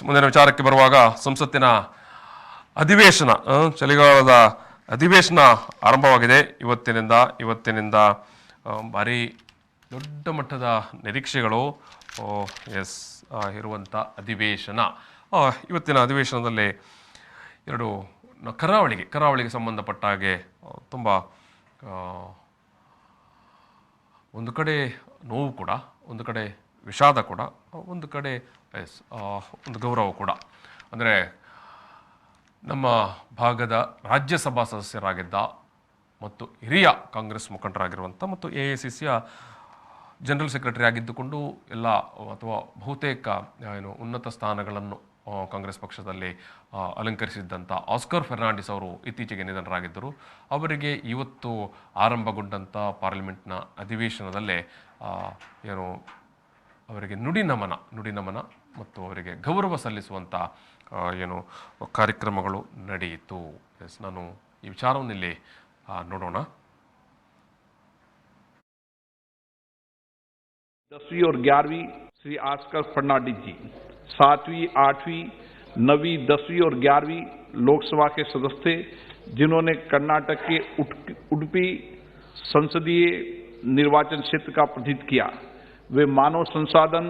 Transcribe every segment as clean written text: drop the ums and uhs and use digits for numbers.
ಮುಂದಿನ ವಿಚಾರಕ್ಕೆ ಬರುವಾಗ ಸಂಸತ್ತಿನ ಅಧಿವೇಶನ ಚಳಿಗಾಲದ ಅಧಿವೇಶನ ಆರಂಭವಾಗಿದೆ. ಇವತ್ತಿನಿಂದ ಭಾರಿ ದೊಡ್ಡ ಮಟ್ಟದ ನಿರೀಕ್ಷೆಗಳು ಇರುವಂಥ ಅಧಿವೇಶನ. ಇವತ್ತಿನ ಅಧಿವೇಶನದಲ್ಲಿ ಎರಡು ಕರಾವಳಿಗೆ ಸಂಬಂಧಪಟ್ಟ ಹಾಗೆ ತುಂಬ ಒಂದು ಕಡೆ ನೋವು ಕೂಡ, ಒಂದು ಕಡೆ ವಿಷಾದ ಕೂಡ, ಒಂದು ಕಡೆ ಒಂದು ಗೌರವ ಕೂಡ. ಅಂದರೆ ನಮ್ಮ ಭಾಗದ ರಾಜ್ಯಸಭಾ ಸದಸ್ಯರಾಗಿದ್ದ ಮತ್ತು ಹಿರಿಯ ಕಾಂಗ್ರೆಸ್ ಮುಖಂಡರಾಗಿರುವಂಥ ಮತ್ತು AICCಯ ಜನರಲ್ ಸೆಕ್ರೆಟರಿ ಆಗಿದ್ದುಕೊಂಡು ಎಲ್ಲ ಅಥವಾ ಬಹುತೇಕ ಉನ್ನತ ಸ್ಥಾನಗಳನ್ನು ಕಾಂಗ್ರೆಸ್ ಪಕ್ಷದಲ್ಲಿ ಅಲಂಕರಿಸಿದ್ದಂಥ ಆಸ್ಕರ್ ಫೆರ್ನಾಂಡಿಸ್ ಅವರು ಇತ್ತೀಚೆಗೆ ನಿಧನರಾಗಿದ್ದರು. ಅವರಿಗೆ ಇವತ್ತು ಆರಂಭಗೊಂಡಂಥ ಪಾರ್ಲಿಮೆಂಟ್ನ ಅಧಿವೇಶನದಲ್ಲೇ ಅವರಿಗೆ ನುಡಿ ನಮನ ಮತ್ತು ಅವರಿಗೆ ಗೌರವ ಸಲ್ಲಿಸುವಂಥ ಕಾರ್ಯಕ್ರಮಗಳು ನಡೆಯಿತು. ನಾನು ಈ ವಿಚಾರವನ್ನು ಇಲ್ಲಿ ನೋಡೋಣ. 10वीं और 11वीं श्री आस्कर फर्नांडिस जी, 7वीं, 8वीं, 9वीं, 10वीं और 11वीं लोकसभा के सदस्य थे, जिन्होंने कर्नाटक के उडुपी संसदीय निर्वाचन क्षेत्र का प्रतिनिधित्व किया। वे मानव संसाधन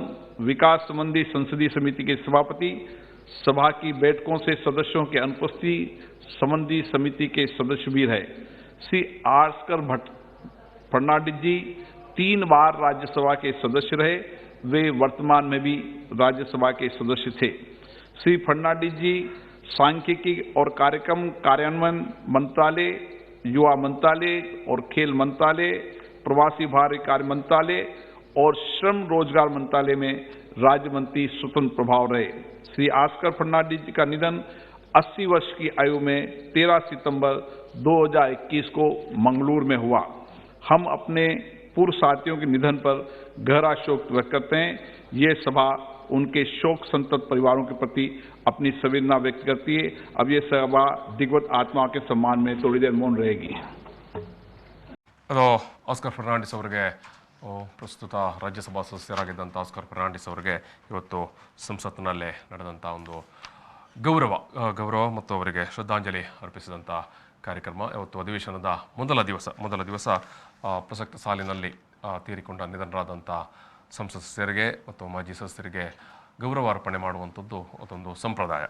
विकास संबंधी संसदीय समिति के सभापति, सभा की बैठकों से सदस्यों के अनुपस्थिति संबंधी समिति के सदस्य भी रहे। श्री आस्कर फर्नांडिस जी 3 बार राज्यसभा के सदस्य रहे। वे वर्तमान में भी राज्यसभा के सदस्य थे। श्री फर्नांडिस जी सांख्यिकी और कार्यक्रम कार्यान्वयन मंत्रालय, युवा मंत्रालय और खेल मंत्रालय, प्रवासी भारतीय कार्य मंत्रालय और श्रम रोजगार मंत्रालय में राज्य मंत्री स्वतंत्र प्रभाव रहे। श्री आस्कर फर्नांडिस जी का निधन 80 वर्ष की आयु में 13 सितंबर 2021 को मंगलूर में हुआ। हम अपने पूर्व साथियों के निधन पर गहरा शोक व्यक्त करते हैं। ये सभा उनके शोक संतप्त परिवारों के प्रति अपनी संवेदना व्यक्त करती है। अब ये सभा दिग्गत आत्मा के सम्मान में थोड़ी देर मौन रहेगी। ಆಸ್ಕರ್ ಫೆರ್ನಾಂಡಿಸ್ ಅವರಿಗೆ ಪ್ರಸ್ತುತ ರಾಜ್ಯಸಭಾ ಸದಸ್ಯರಾಗಿದ್ದಂಥ ಆಸ್ಕರ್ ಫೆರ್ನಾಂಡಿಸ್ ಅವರಿಗೆ ಇವತ್ತು ಸಂಸತ್ತಿನಲ್ಲೇ ನಡೆದಂಥ ಒಂದು ಗೌರವ ಮತ್ತು ಅವರಿಗೆ ಶ್ರದ್ಧಾಂಜಲಿ ಅರ್ಪಿಸಿದಂಥ ಕಾರ್ಯಕ್ರಮ. ಇವತ್ತು ಅಧಿವೇಶನದ ಮೊದಲ ದಿವಸ ಪ್ರಸಕ್ತ ಸಾಲಿನಲ್ಲಿ ತೀರಿಕೊಂಡ ನಿಧನರಾದಂಥ ಸಂಸತ್ ಸದಸ್ಯರಿಗೆ ಮತ್ತು ಮಾಜಿ ಸದಸ್ಯರಿಗೆ ಗೌರವ ಅರ್ಪಣೆ ಮಾಡುವಂಥದ್ದು ಅದೊಂದು ಸಂಪ್ರದಾಯ.